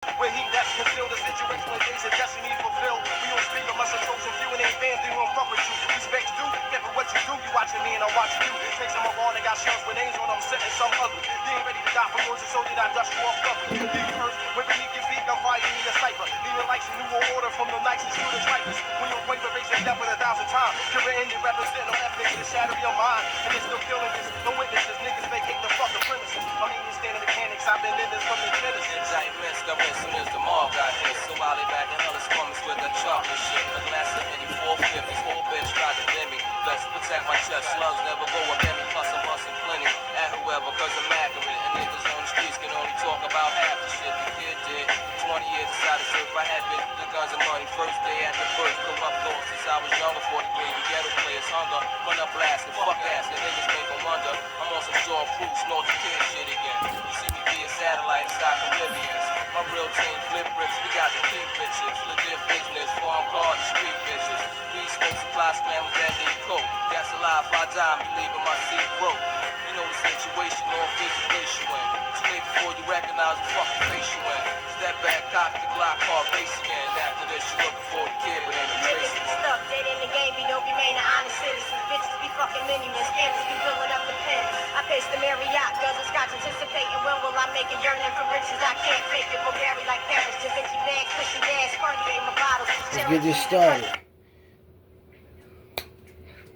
Where he that's concealed, the situation where days of destiny fulfilled. We don't speak of much of chosen few and ain't fans, they won't fuck with you. Respect you, get for what you do. You watching me and I'm watching you. Take some of all that got shells with names on them, sitting some ugly. You ain't ready to die for yours, so did I dust you off cover. Leave first, when beneath your feet, I'm fighting in your cipher. Leaving like some new order from the nicest to the trifles. When your weight erasing death with 1,000 times. You're ending represent no evidence to shadow your mind. And it's still killing this. No witnesses, niggas vacate the fucking premises. I mean, you standing mechanics, I've been in this from the Genesis. Indictments come in soon as the mob got hit. So I'll lay back and hell is coming with the chocolate shit. A glass of any 450s, whole bitch tried to dim me. Let's protect my chest, slugs never go up at me. Plus I'm busting plenty at whoever, cause I'm accurate. And niggas on the streets can only talk about half the shit the kid did. 20 years decided to if I had been the guns and money. First day at the first, corrupt thoughts since I was younger. 40 grade, ghetto players hunger. Run up blasting, fuck ass, the niggas make them wonder. I'm on some short proof, snort the kid shit again. You see me be a satellite, stock oblivions. My real team flip bricks, we got the king bitches. Legit business, farm cars, street bitches. We smoke supply scrambles that need coke. That's a lie if I die, I'm leaving my seat broke. You know the situation, all physical place you in. Too late before you recognize the fucking face you in. Step back, cock the Glock, car race again. After this, you looking for the kid, but ain't no Niggas trace be again. stuck, dead in the game, we don't remain an honest citizen. Bitches be fucking minions, scammers be filling up the pen. I pace the Marriott, girls and scotch anticipating. When will I make it? Yearning for riches, I can't fake it. Bulgari like Paris, Da Vinci bags, cushion gas, Cartier my bottles. Let's get this started.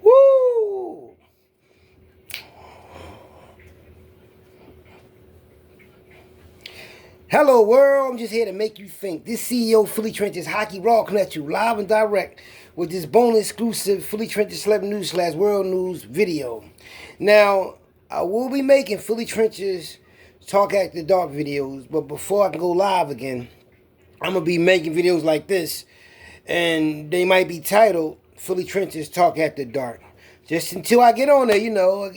Woo! Hello world, I'm just here to make you think. This CEO Philly Trenches Hockey Raw coming at you live and direct with this bonus exclusive Philly Trenches Celebrity News / World News video. Now, I will be making Philly Trenches Talk After Dark videos, but before I can go live again, I'm going to be making videos like this, and they might be titled Philly Trenches Talk After Dark. Just until I get on there, you know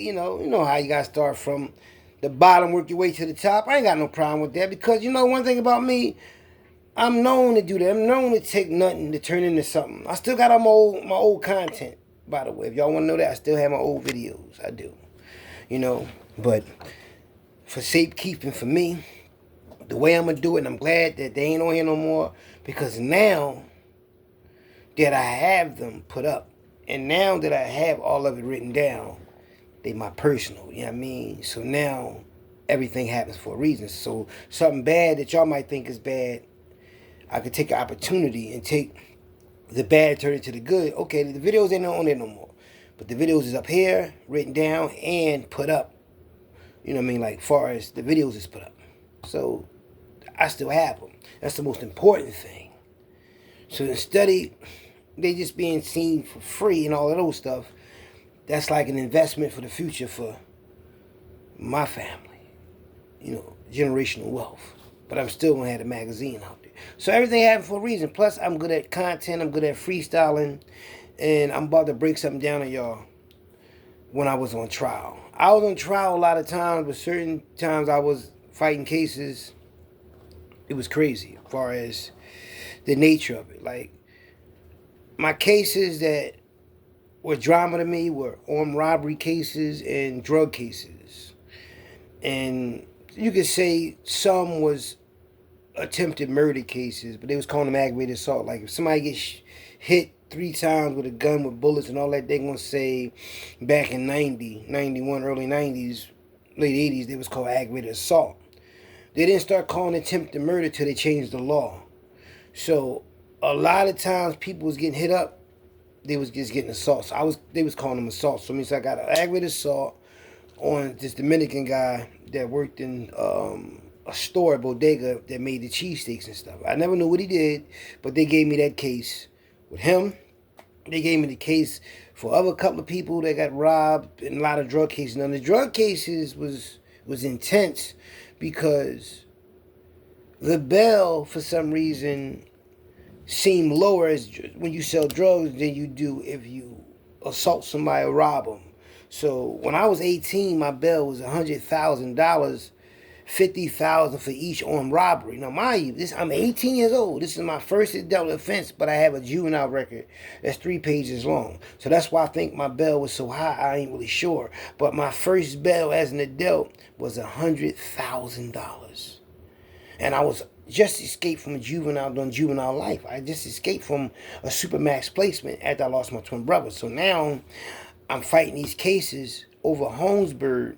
how you got to start from the bottom, work your way to the top. I ain't got no problem with that because, you know, one thing about me, I'm known to do that. I'm known to take nothing to turn into something. I still got all my old content, by the way. If y'all want to know that, I still have my old videos. I do. You know, but for safekeeping for me, the way I'm going to do it, and I'm glad that they ain't on here no more because now that I have them put up, and now that I have all of it written down, they my personal, you know what I mean? So now everything happens for a reason. So something bad that y'all might think is bad, I could take an opportunity and take the bad, turn it to the good. Okay, the videos ain't on there no more. But the videos is up here, written down, and put up. You know what I mean? Like far as the videos is put up. So I still have them. That's the most important thing. So instead of they just being seen for free and all of those stuff, that's like an investment for the future for my family. You know, generational wealth. But I'm still gonna have the magazine out there. So everything happened for a reason. Plus, I'm good at content. I'm good at freestyling, and I'm about to break something down to y'all. When I was on trial, I was on trial a lot of times, but certain times I was fighting cases. It was crazy as far as the nature of it. Like my cases that were drama to me were armed robbery cases and drug cases. And you could say some was attempted murder cases, but they was calling them aggravated assault. Like if somebody gets hit 3 times with a gun with bullets and all that, they gonna say back in 90, 91, early 90s, late 80s, they was called aggravated assault. They didn't start calling attempted murder till they changed the law. So a lot of times people was getting hit up, they was just getting assault. So they was calling them assault. So it means I got an aggravated assault on this Dominican guy that worked in a store, a bodega, that made the cheesesteaks and stuff. I never knew what he did, but they gave me that case with him. They gave me the case for other couple of people that got robbed and a lot of drug cases. Now the drug cases was intense because the bail for some reason seem lower as when you sell drugs than you do if you assault somebody or rob them. So when I was 18, my bail was $100,000, $50,000 for each armed robbery. Now, mind you, I'm 18 years old. This is my first adult offense, but I have a juvenile record that's 3 pages long. So that's why I think my bail was so high. I ain't really sure, but my first bail as an adult was $100,000, and I was just escaped from a juvenile doing juvenile life. I just escaped from a supermax placement after I lost my twin brother. So now I'm fighting these cases over Holmesburg,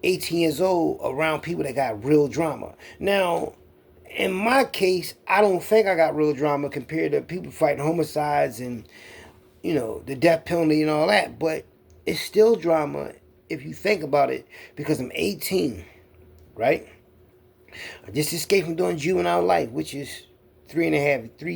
18 years old, around people that got real drama. Now, in my case, I don't think I got real drama compared to people fighting homicides and, the death penalty and all that. But it's still drama if you think about it, because I'm 18, right? I just escaped from doing juvenile life, which is 3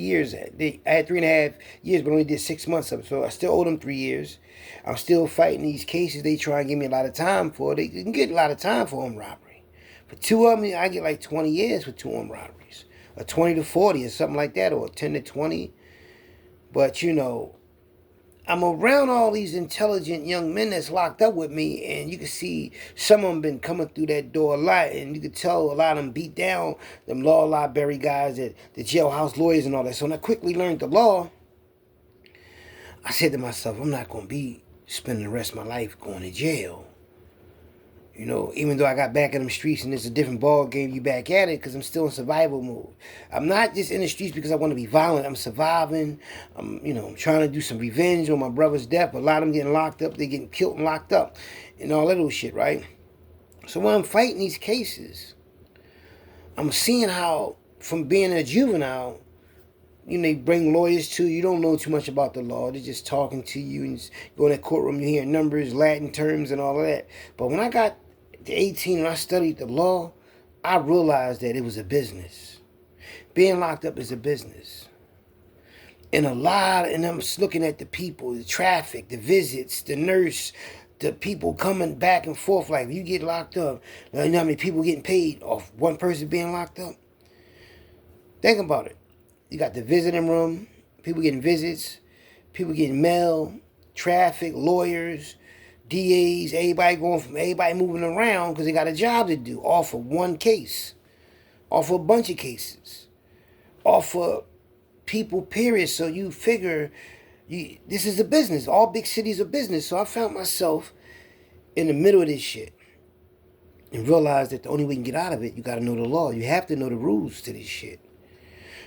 years. I had 3.5 years, but only did 6 months of it. So I still owe them 3 years. I'm still fighting these cases. They try and give me a lot of time for. They can get a lot of time for armed robbery. For two of them, I get like 20 years for two armed robberies, or 20 to 40, or something like that, or 10 to 20. But I'm around all these intelligent young men that's locked up with me, and you can see some of them been coming through that door a lot, and you can tell a lot of them beat down them law library guys, the jailhouse lawyers and all that. So when I quickly learned the law, I said to myself, I'm not going to be spending the rest of my life going to jail. Even though I got back in them streets and it's a different ball game, you back at it because I'm still in survival mode. I'm not just in the streets because I want to be violent. I'm surviving. I'm trying to do some revenge on my brother's death. A lot of them getting locked up. They're getting killed and locked up and all that little shit, right? So when I'm fighting these cases, I'm seeing how from being a juvenile, they bring lawyers to you. You don't know too much about the law. They're just talking to you, and you go in that courtroom, you hear numbers, Latin terms, and all of that. But when I got to 18 and I studied the law, I realized that it was a business. Being locked up is a business. And I'm just looking at the people, the traffic, the visits, the nurse, the people coming back and forth. Like, if you get locked up, you know how many people getting paid off one person being locked up? Think about it. You got the visiting room, people getting visits, people getting mail, traffic, lawyers, DAs, everybody moving around because they got a job to do off of one case, off of a bunch of cases, off of people, period. So you figure this is a business. All big cities are business. So I found myself in the middle of this shit and realized that the only way you can get out of it, you got to know the law. You have to know the rules to this shit.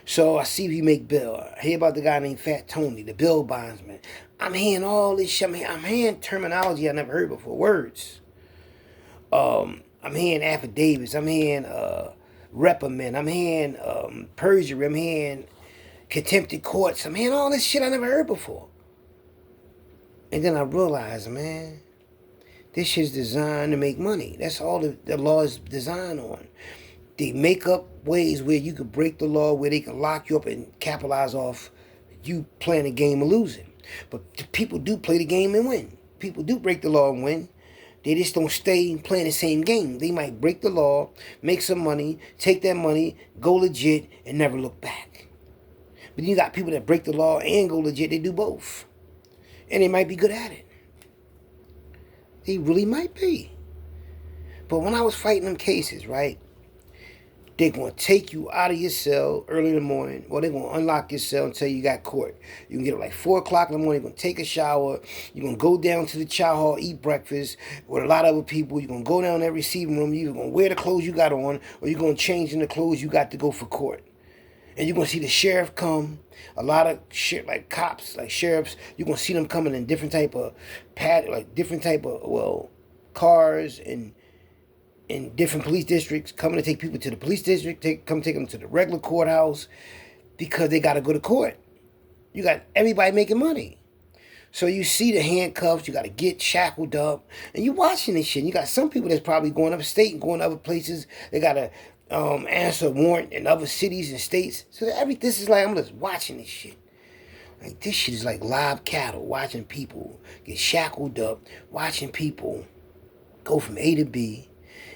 So I see if you make bill. I hear about the guy named Fat Tony, the bill bondsman. I'm hearing all this shit. I'm hearing terminology I never heard before. Words. I'm hearing affidavits. I'm hearing reprimand. I'm hearing perjury. I'm hearing contempt of courts. I'm hearing all this shit I never heard before. And then I realized, man, this shit's designed to make money. That's all the law is designed on. They make up ways where you could break the law, where they can lock you up and capitalize off you playing a game of losing. But people do play the game and win. People do break the law and win. They just don't stay playing the same game. They might break the law, make some money, take that money, go legit, and never look back. But you got people that break the law and go legit. They do both. And they might be good at it. They really might be. But when I was fighting them cases, right, they're going to take you out of your cell early in the morning. Well, they're going to unlock your cell and tell you got court. You can get up like 4 o'clock in the morning. You're going to take a shower. You're going to go down to the chow hall, eat breakfast with a lot of other people. You're going to go down that receiving room. You're going to wear the clothes you got on, or you're going to change in the clothes you got to go for court. And you're going to see the sheriff come. A lot of shit, like cops, like sheriffs. You're going to see them coming in different type of cars and in different police districts, coming to take people to the police district, come take them to the regular courthouse, because they got to go to court. You got everybody making money. So you see the handcuffs, you got to get shackled up, and you watching this shit. You got some people that's probably going upstate and going to other places. They got to answer a warrant in other cities and states. So this is like, I'm just watching this shit. Like, this shit is like live cattle, watching people get shackled up, watching people go from A to B.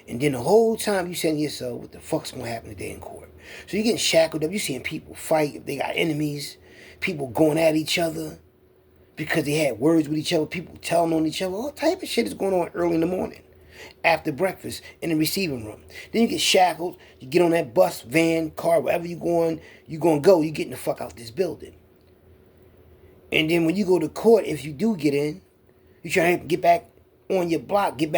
And then the whole time you saying to yourself, what the fuck's going to happen today in court? So you're getting shackled up. You're seeing people fight if they got enemies. People going at each other because they had words with each other. People telling on each other. All type of shit is going on early in the morning. After breakfast in the receiving room. Then you get shackled. You get on that bus, van, car, wherever you're going to go. You're getting the fuck out this building. And then when you go to court, if you do get in, you try to get back on your block, get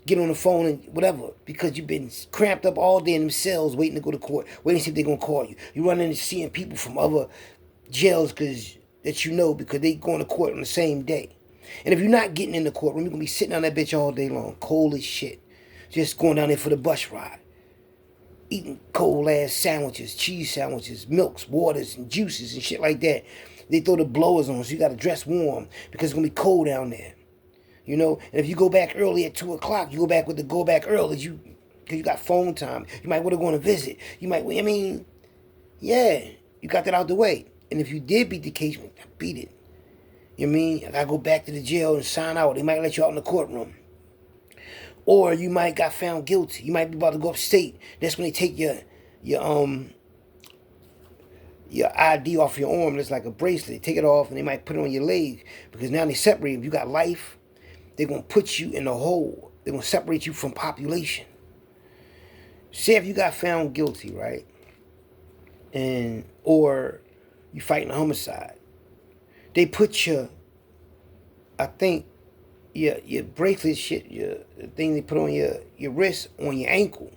get on the phone and whatever, because you've been cramped up all day in them cells waiting to go to court, waiting to see if they're going to call you. You run into seeing people from other jails that you know because they going to court on the same day. And if you're not getting in the courtroom, you're going to be sitting on that bitch all day long, cold as shit. Just going down there for the bus ride. Eating cold-ass sandwiches, cheese sandwiches, milks, waters, and juices and shit like that. They throw the blowers on, so you got to dress warm because it's going to be cold down there. You know, and if you go back early at 2 o'clock, you go back with the go back early, because you got phone time. You might want to go on a visit. You might, I mean, yeah, you got that out the way. And if you did beat the case, beat it. You know what I mean? I got to go back to the jail and sign out. They might let you out in the courtroom. Or you might got found guilty. You might be about to go upstate. That's when they take your ID off your arm. It's like a bracelet. They take it off and they might put it on your leg. Because now they separate. If you got life, they're going to put you in a hole. They're going to separate you from population. Say if you got found guilty, right? Or you fighting a homicide. They put your bracelet shit, the thing they put on your wrist, on your ankle.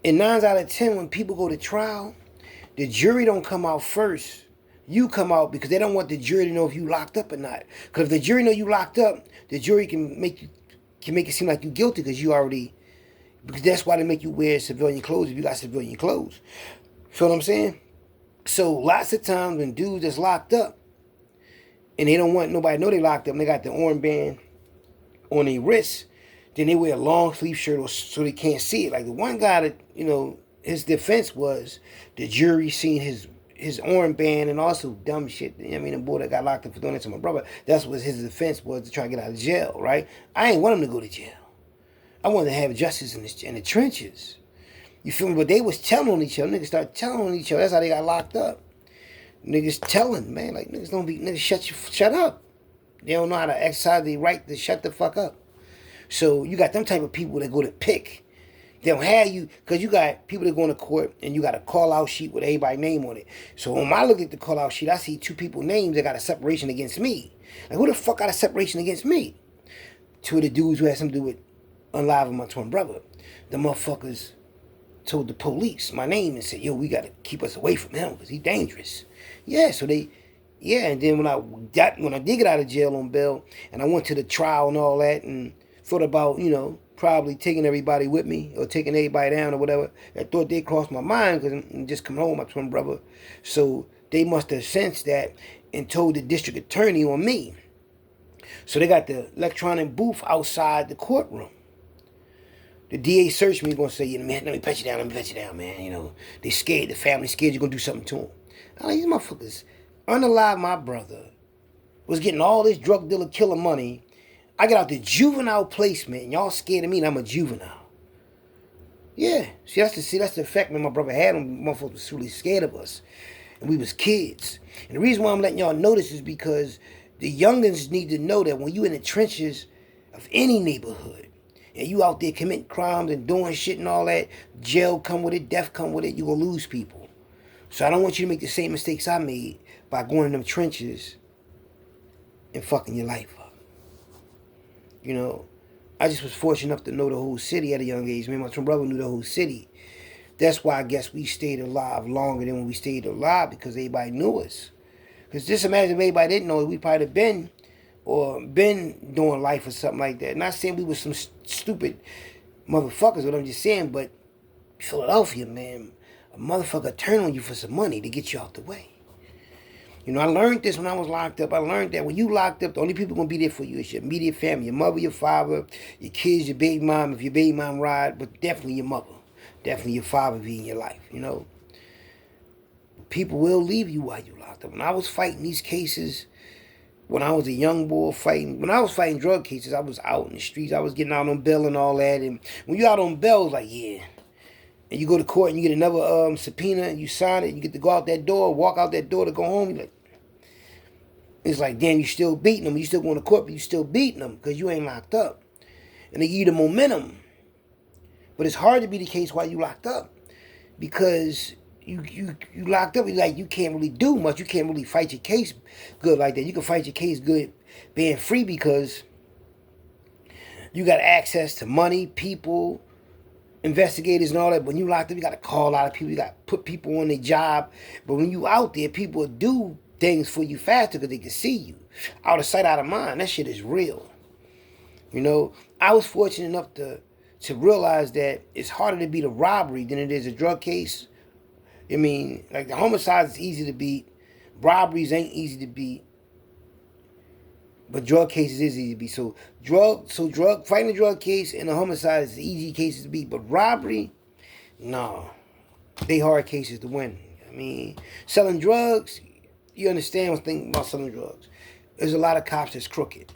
And 9 out of 10, when people go to trial, the jury don't come out first. You come out because they don't want the jury to know if you locked up or not. Because if the jury know you locked up, the jury can make it seem like you guilty because that's why they make you wear civilian clothes if you got civilian clothes. Feel what I'm saying? So lots of times when dudes that's locked up and they don't want nobody to know they locked up and they got the armband on their wrists, then they wear a long sleeve shirt so they can't see it. Like the one guy that, his defense was the jury seen his armband and also dumb shit. I mean, the boy that got locked up for doing that to my brother, that's what his defense was, to try to get out of jail, right? I ain't want him to go to jail. I wanted to have justice in the trenches. You feel me? But they was telling on each other. Niggas started telling on each other. That's how they got locked up. Niggas telling, man. Like, niggas shut up. They don't know how to exercise their right to shut the fuck up. So you got them type of people that go to pick. They don't have you, because you got people that go into court and you got a call-out sheet with everybody's name on it. So when I look at the call-out sheet, I see 2 people's names that got a separation against me. Like, who the fuck got a separation against me? 2 of the dudes who had something to do with unliving my twin brother. The motherfuckers told the police my name and said, yo, we got to keep us away from him because he's dangerous. Yeah, so and then when I did get out of jail on bail and I went to the trial and all that and thought about, probably taking everybody with me or taking everybody down or whatever, I thought they crossed my mind because I'm just coming home, my twin brother. So they must have sensed that and told the district attorney on me. So they got the electronic booth outside the courtroom. The DA searched me, going to say, man, let me pat you down, man. They scared, the family scared you're going to do something to them. I'm like, these motherfuckers unalive my brother, was getting all this drug dealer killer money. I get out the juvenile placement, and y'all scared of me, and I'm a juvenile. Yeah, that's the effect that my brother had on motherfuckers was really scared of us, and we was kids. And the reason why I'm letting y'all know this is because the youngins need to know that when you in the trenches of any neighborhood, and you out there committing crimes and doing shit and all that, jail come with it, death come with it, you gonna lose people. So I don't want you to make the same mistakes I made by going in them trenches and fucking your life up. I just was fortunate enough to know the whole city at a young age. Me and my twin brother knew the whole city. That's why I guess we stayed alive longer than when we stayed alive, because everybody knew us. Because just imagine if everybody didn't know it, we probably have been doing life or something like that. Not saying we were some stupid motherfuckers, what I'm just saying, but Philadelphia, man, a motherfucker turn on you for some money to get you out the way. I learned this when I was locked up. I learned that when you locked up, the only people going to be there for you is your immediate family, your mother, your father, your kids, your baby mom, if your baby mom ride, but definitely your mother. Definitely your father be in your life, People will leave you while you locked up. When I was fighting these cases, when I was a young boy when I was fighting drug cases, I was out in the streets. I was getting out on bail and all that. And when you out on bail, it's like, yeah. And you go to court and you get another subpoena and you sign it. And you get to go out that door, walk out that door to go home. You're like, it's like, damn, you still beating them. You still going to court, but you still beating them because you ain't locked up. And they give you the momentum. But it's hard to be the case while you locked up, because you locked up. Like, you can't really do much. You can't really fight your case good like that. You can fight your case good being free because You got access to money, people, investigators and all that. When you locked up, you got to call a lot of people. You got to put people on their job. But when you out there, people will do things for you faster because they can see you. Out of sight, out of mind. That shit is real. You know, I was fortunate enough to realize that it's harder to beat a robbery than it is a drug case. I mean, like the homicides is easy to beat. Robberies ain't easy to beat. But drug cases is easy to beat. So fighting a drug case and a homicide is easy cases to beat. But robbery, no. They hard cases to win. I mean, selling drugs, you understand what's thinking about selling drugs. There's a lot of cops that's crooked.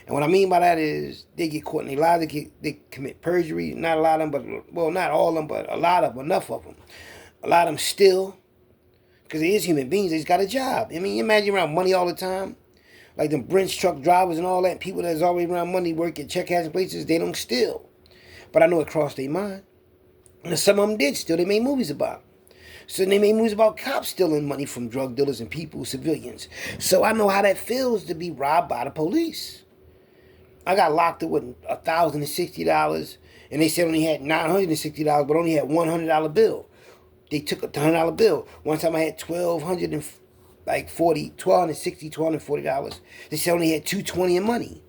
And what I mean by that is they get caught in their lies, they commit perjury. Not a lot of them, but, well, not all of them, but a lot of them, enough of them. A lot of them steal, because they is human beings, they just got a job. I mean, you imagine around money all the time. Like them Brinks truck drivers and all that, people that's always around money, work at check cashing places, they don't steal. But I know it crossed their mind. And some of them did steal, they made movies about it. So they made movies about cops stealing money from drug dealers and people, civilians. So I know how that feels to be robbed by the police. I got locked up with $1,060, and they said only had $960, but only had $100 bill. They took a $100 bill. One time I had $1,240, $240. They said only had $220 in money.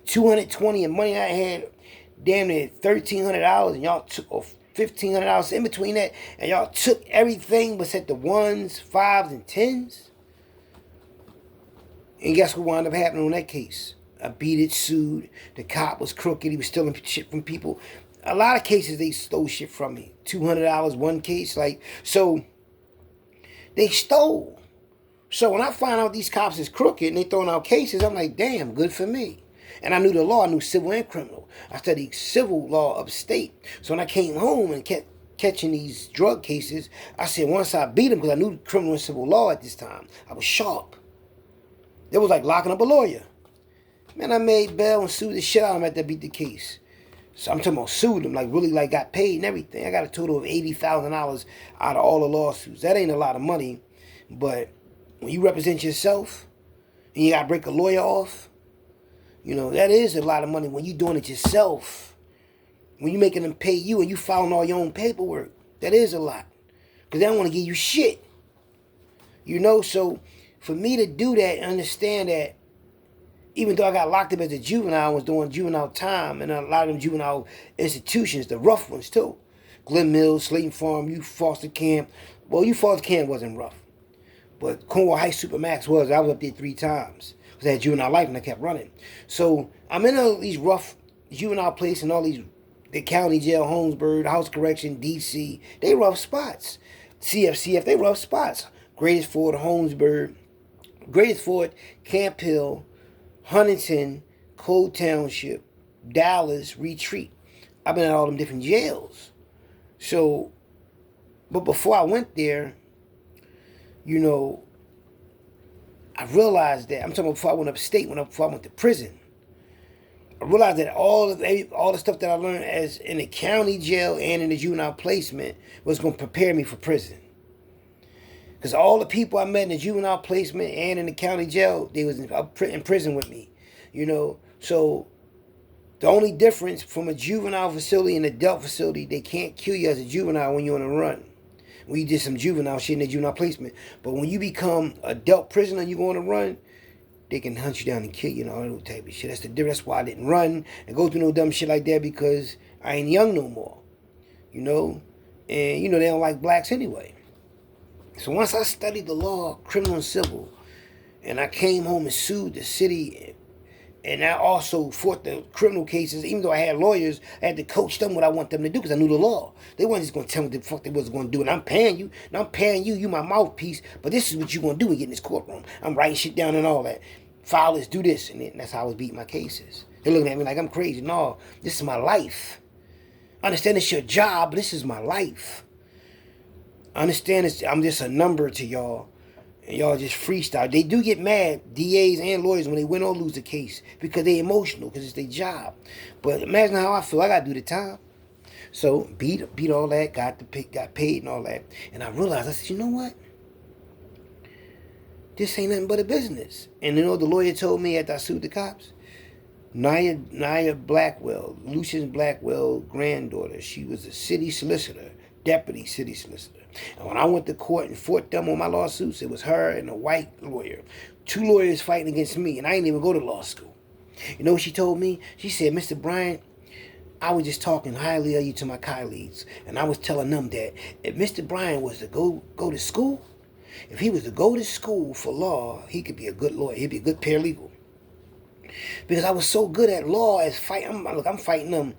$220 in money. I had damn near $1,300, and y'all took $1,500 in between that, and y'all took everything but said the ones, fives, and tens. And guess what wound up happening on that case? I beat it, sued. The cop was crooked. He was stealing shit from people. A lot of cases they stole shit from me. $200 one case, so they stole. So when I find out these cops is crooked and they throwing out cases, I'm like, damn, good for me. And I knew the law. I knew civil and criminal. I studied civil law upstate. So when I came home and kept catching these drug cases, I said once I beat them, because I knew criminal and civil law at this time, I was sharp. It was like locking up a lawyer. Man, I made bail and sued the shit out of him after I beat the case. So I'm talking about sued him, really got paid and everything. I got a total of $80,000 out of all the lawsuits. That ain't a lot of money, but when you represent yourself and you got to break a lawyer off, you know, that is a lot of money when you doing it yourself. When you making them pay you and you filing all your own paperwork, that is a lot. Because they don't want to give you shit. You know, so for me to do that and understand that, even though I got locked up as a juvenile, I was doing juvenile time in a lot of them juvenile institutions, the rough ones too. Glen Mills, Slayton Farm, youth foster camp. Well, youth foster camp wasn't rough. But Cornwall High Supermax was. I was up there 3 times. Because I had juvenile life and I kept running. So I'm in all these rough juvenile places and all these, the county jail, Holmesburg, House Correction, D.C. They rough spots. CF, they rough spots. Greatest Ford, Holmesburg, Greatest Ford, Camp Hill, Huntington, Cole Township, Dallas, Retreat. I've been at all them different jails. So, but before I went there, you know, I realized that, I'm talking about before I went upstate, before I went to prison. I realized that all the stuff that I learned as in the county jail and in the juvenile placement was going to prepare me for prison. Because all the people I met in the juvenile placement and in the county jail, they was in prison with me, you know. So the only difference from a juvenile facility and an adult facility, they can't kill you as a juvenile when you're on a run. When you did some juvenile shit in the juvenile placement. But when you become adult prisoner and you go on a run, they can hunt you down and kill you and all that type of shit. That's the difference. That's why I didn't run and go through no dumb shit like that, because I ain't young no more, you know. And, you know, they don't like blacks anyway. So once I studied the law, criminal and civil, and I came home and sued the city, and I also fought the criminal cases, even though I had lawyers, I had to coach them what I want them to do because I knew the law. They weren't just going to tell me what the fuck they was going to do, and I'm paying you, you my mouthpiece, but this is what you're going to do when you get in this courtroom. I'm writing shit down and all that. File this, do this, and that's how I was beating my cases. They're looking at me like I'm crazy. No, this is my life. I understand it's your job, but this is my life. I understand I'm just a number to y'all, and y'all just freestyle. They do get mad, DAs and lawyers, when they win or lose the case, because they emotional, because it's their job. But imagine how I feel. I got to do the time. So beat all that, got paid and all that. And I realized, I said, you know what? This ain't nothing but a business. And you know what the lawyer told me after I sued the cops? Naya Blackwell, Lucian Blackwell granddaughter. She was a city solicitor, deputy city solicitor. And when I went to court and fought them on my lawsuits, it was her and a white lawyer. Two lawyers fighting against me, and I didn't even go to law school. You know what she told me? She said, Mr. Bryant, I was just talking highly of you to my colleagues, and I was telling them that if Mr. Bryant was to go to school, if he was to go to school for law, he could be a good lawyer. He'd be a good paralegal. Because I was so good at law as fight. I'm fighting them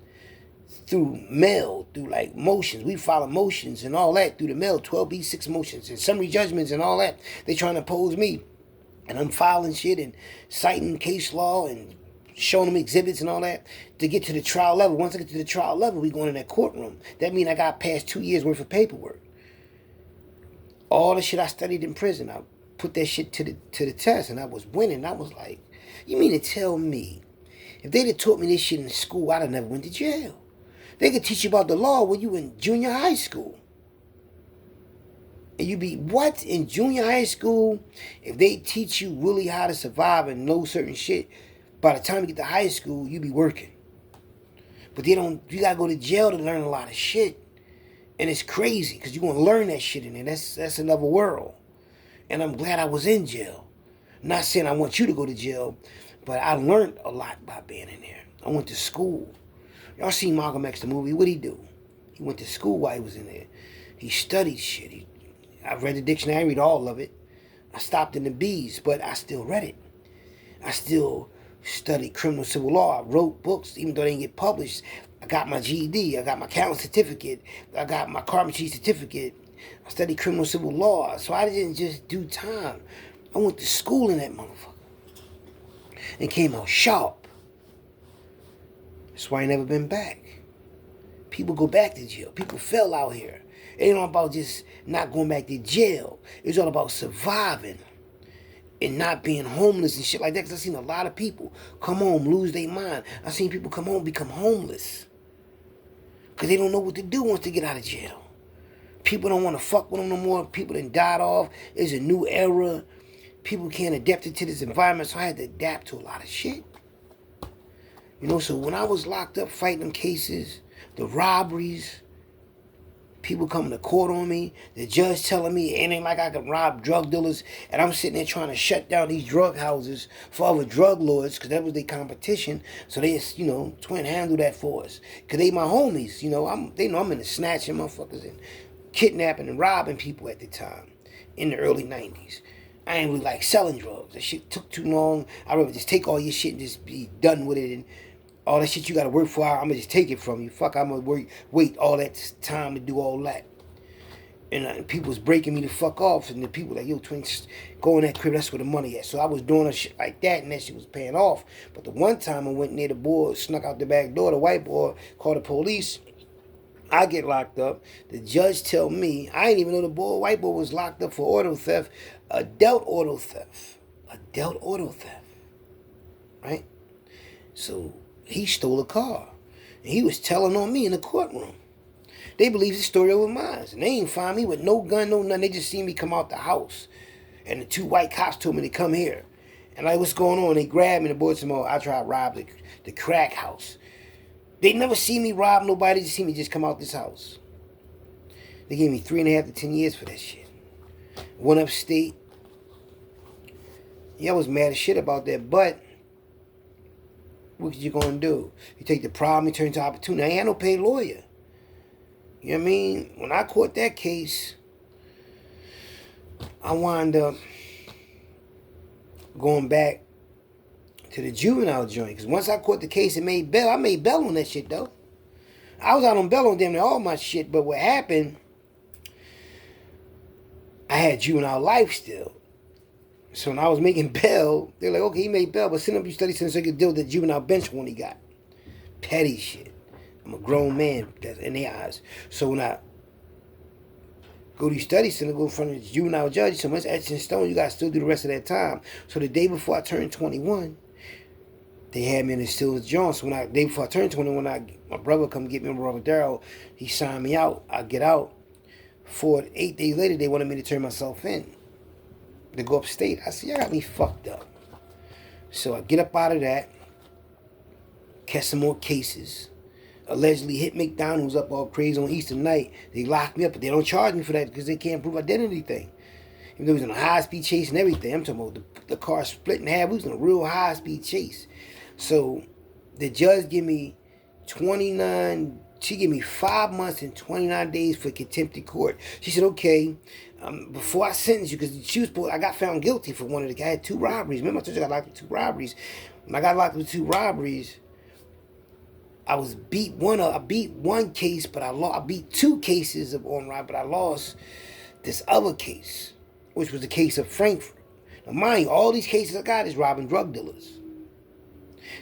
through mail, through like motions. We file motions and all that through the mail, 12B6 motions and summary judgments and all that. They trying to oppose me. And I'm filing shit and citing case law and showing them exhibits and all that to get to the trial level. Once I get to the trial level, we going in that courtroom. That means I got past 2 years worth of paperwork. All the shit I studied in prison, I put that shit to the test, and I was winning. I was like, you mean to tell me, if they'd have taught me this shit in school, I'd have never went to jail. They could teach you about the law when you in junior high school. And you be, what? In junior high school, if they teach you really how to survive and know certain shit, by the time you get to high school, you be working. But they don't, you gotta go to jail to learn a lot of shit. And it's crazy, because you're going to learn that shit in there. That's another world. And I'm glad I was in jail. Not saying I want you to go to jail, but I learned a lot by being in there. I went to school. Y'all seen Malcolm X, the movie. What'd he do? He went to school while he was in there. He studied shit. I read the dictionary, read all of it. I stopped in the B's, but I still read it. I still studied criminal civil law. I wrote books, even though they didn't get published. I got my GED. I got my accounting certificate. I got my carpentry certificate. I studied criminal civil law. So I didn't just do time. I went to school in that motherfucker. And came out sharp. That's why I ain't never been back. People go back to jail. People fell out here. It ain't all about just not going back to jail. It's all about surviving and not being homeless and shit like that. Because I've seen a lot of people come home, lose their mind. I've seen people come home, become homeless. Because they don't know what to do once they get out of jail. People don't want to fuck with them no more. People done died off. It's a new era. People can't adapt to this environment. So I had to adapt to a lot of shit. You know, so when I was locked up fighting them cases, the robberies, people coming to court on me, the judge telling me it ain't like I can rob drug dealers, and I'm sitting there trying to shut down these drug houses for other drug lords, because that was their competition. So they, you know, twin handle that for us, because they my homies. You know, they know I'm into snatching motherfuckers and kidnapping and robbing people at the time in the early 90s. I ain't really like selling drugs. That shit took too long. I'd rather just take all your shit and just be done with it. And all that shit you gotta work for, I'm gonna just take it from you. Fuck, I'm gonna wait all that time to do all that. And people was breaking me the fuck off. And the people like, yo, twins, go in that crib, that's where the money at. So I was doing a shit like that, and that shit was paying off. But the one time I went near the boy, snuck out the back door, the white boy called the police. I get locked up. The judge tell me, I didn't even know the white boy was locked up for auto theft, adult auto theft. Adult auto theft. Right? So he stole a car. And he was telling on me in the courtroom. They believe his story over mine. And they ain't find me with no gun, no nothing. They just seen me come out the house. And the two white cops told me to come here. And like, what's going on? They grabbed me. The boy said, I tried to rob the crack house. They never see me rob nobody. They just see me just come out this house. They gave me 3.5 to 10 years for that shit. Went upstate. Yeah, I was mad as shit about that, but what you gonna do? You take the problem, you turn it into opportunity. I ain't had no paid lawyer. You know what I mean? When I caught that case, I wound up going back to the juvenile joint. Because once I caught the case and made bail, I made bail on that shit, though. I was out on bail on damn near all my shit, but what happened, I had juvenile life still. So when I was making bail, they're like, okay, he made bail, but send up your study center so he could deal with the juvenile bench one he got. Petty shit. I'm a grown man in their eyes. So when I go to your study center, go in front of the juvenile judge, so much etched in stone, you got to still do the rest of that time. So the day before I turned 21, they had me in the Stills Jones. So the day before I turned 21, my brother come get me, my brother Daryl, he signed me out. I get out. 8 days later, they wanted me to turn myself in to go upstate. I said, y'all got me fucked up. So I get up out of that. catch some more cases. Allegedly hit McDonald's up all crazy on Easter night. They locked me up, but they don't charge me for that because they can't prove identity thing. Even though we was on a high-speed chase and everything. I'm talking about the car split in half. We was on a real high-speed chase. So the judge gave me 29... She gave me 5 months and 29 days for contempt of court. She said, okay, before I sentence you, because I got found guilty for one of the... I had 2 robberies. Remember I told you I got locked with 2 robberies. When I got locked with 2 robberies, I beat one case, but I beat 2 cases of armed robbery, but I lost this other case, which was the case of Frankfurt. Now, mind you, all these cases I got is robbing drug dealers.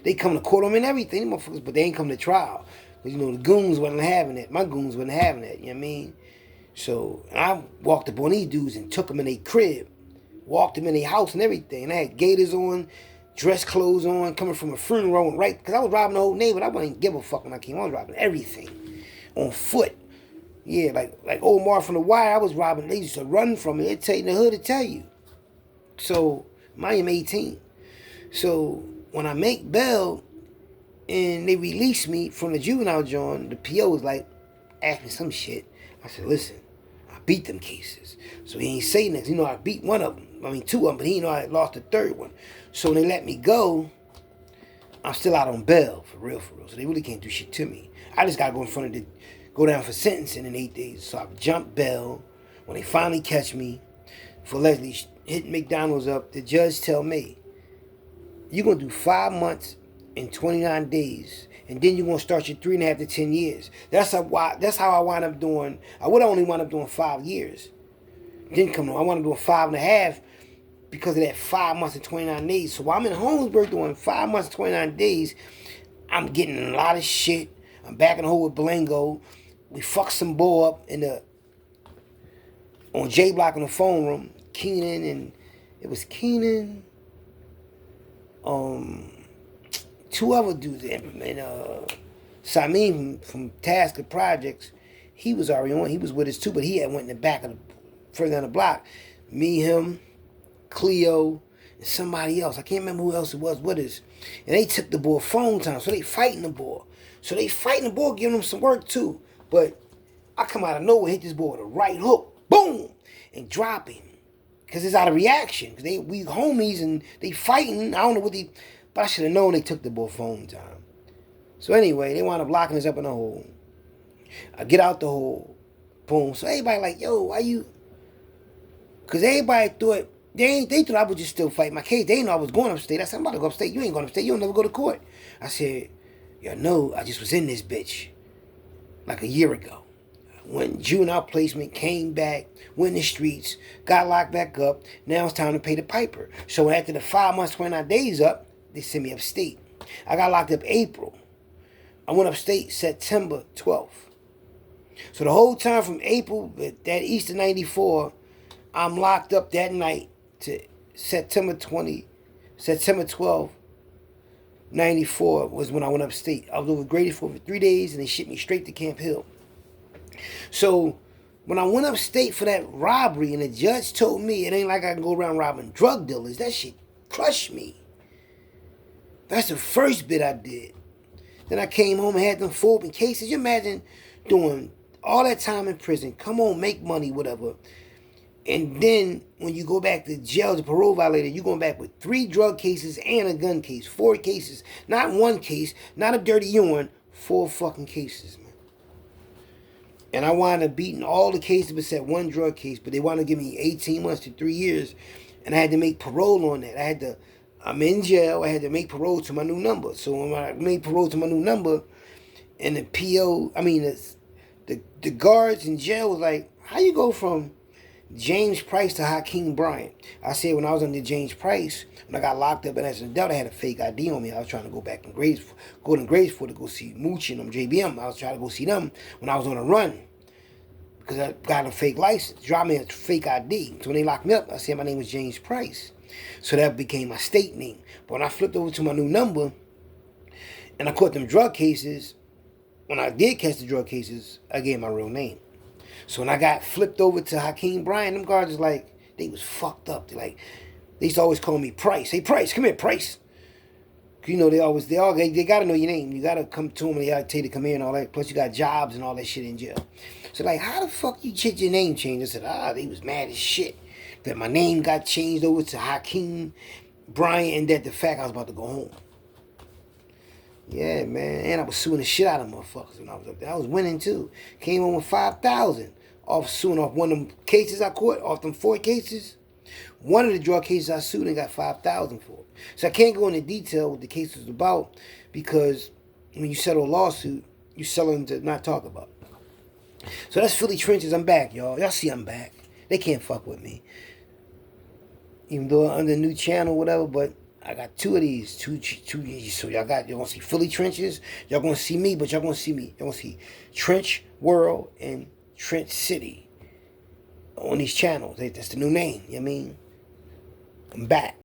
They come to court on me and everything, motherfuckers, but they ain't come to trial. Because, the goons wasn't having that. My goons wasn't having that, you know what I mean? So, I walked up on these dudes and took them in their crib. Walked them in their house and everything. And I had gaiters on, dress clothes on, coming from a funeral, right? Because I was robbing the whole neighborhood. I wouldn't give a fuck when I came. I was robbing everything. On foot. Yeah, like Omar from The Wire, I was robbing. They used to run from me. They'd tell you in the hood to tell you. So, I am 18. So, when I make bail and they release me from the juvenile joint, the PO was like, asked me some shit. I said, listen, I beat them cases. So he ain't say nothing. I beat one of them. 2 of them, but he I lost the 3rd one. So when they let me go, I'm still out on bail, for real. So they really can't do shit to me. I just gotta go down for sentencing in 8 days. So I jumped bail. When they finally catch me for allegedly hitting McDonald's up, the judge tell me, you're gonna do 5 months and 29 days, and then you're gonna start your 3.5 to 10 years. That's how I wound up doing. I would only wind up doing 5 years. Didn't come on. I wound up doing 5.5 because of that 5 months and 29 days. So while I'm in Holmesburg doing 5 months and 29 days, I'm getting a lot of shit. I'm back in the hole with Blango. We fucked some boy up on J Block in the phone room. Keenan and it was Keenan. 2 other dudes, and Samim from Tasker Projects, he was already on. He was with us too, but he had went in the back of further down the block. Me, him, Cleo, and somebody else. I can't remember who else it was with us. And they took the boy phone time, so they fighting the boy. So they fighting the boy, giving him some work too. But I come out of nowhere, hit this boy with a right hook, boom, and drop him. Because it's out of reaction. Because we homies and they fighting. I don't know what they... But I should have known they took the boy phone time. So anyway, they wound up locking us up in a hole. I get out the hole. Boom. So everybody like, yo, why you... Because everybody thought... They thought I would just still fight my case. They didn't know I was going upstate. I said, I'm about to go upstate. You ain't going upstate. You'll never go to court. I said, y'all know I just was in this bitch. Like a year ago. Went juvenile placement, came back, went in the streets, got locked back up. Now it's time to pay the piper. So after the 5 months, 29 days up, they sent me upstate. I got locked up April. I went upstate September 12th. So the whole time from April, that Easter 94, I'm locked up that night to September 12th, 94 was when I went upstate. I was over Grady for 3 days and they shipped me straight to Camp Hill. So when I went upstate for that robbery and the judge told me it ain't like I can go around robbing drug dealers, that shit crushed me. That's the first bit I did. Then I came home and had them 4 open cases. You imagine doing all that time in prison, come home, make money, whatever. And then when you go back to jail as a parole violator, you're going back with 3 drug cases and a gun case. 4 cases. Not 1 case, not a dirty urine, 4 fucking cases, man. And I wound up beating all the cases except 1 drug case, but they wound up giving me 18 months to 3 years. And I had to make parole on that. I'm in jail, I had to make parole to my new number. So when I made parole to my new number, and the PO, the guards in jail was like, how you go from James Price to Hakeem Bryant? I said when I was under James Price, when I got locked up and as an adult, I had a fake ID on me. I was trying to go back in Golden Gradesville to go see Moochie and them JBM. I was trying to go see them when I was on a run. Because I got a fake license, dropped me a fake ID. So when they locked me up, I said my name was James Price. So that became my state name. But when I flipped over to my new number, and I caught them drug cases, when I did catch the drug cases, I gave my real name. So when I got flipped over to Hakeem Bryant, them guards was like, they was fucked up. They used to always call me Price. Hey, Price, come here, Price. You know, they gotta know your name. You gotta come to them and they gotta tell you to come here and all that. Plus you got jobs and all that shit in jail. So like, how the fuck you get your name changed? I said, they was mad as shit that my name got changed over to Hakeem Bryant and that the fact I was about to go home. Yeah, man. And I was suing the shit out of motherfuckers when I was up there. I was winning too. Came home with 5,000 off suing off one of them cases I caught, off them 4 cases. One of the drug cases I sued and got 5,000 for it. So I can't go into detail what the case was about because when you settle a lawsuit, you settle to not talk about it. So that's Philly Trenches. I'm back, y'all. Y'all see I'm back. They can't fuck with me. Even though I'm under a new channel, whatever, but I got 2 of these, two. So y'all gonna see Philly Trenches. Y'all gonna see me, but y'all gonna see me. Y'all gonna see Trench World and Trench City on these channels. That's the new name. You know what I mean? I'm back.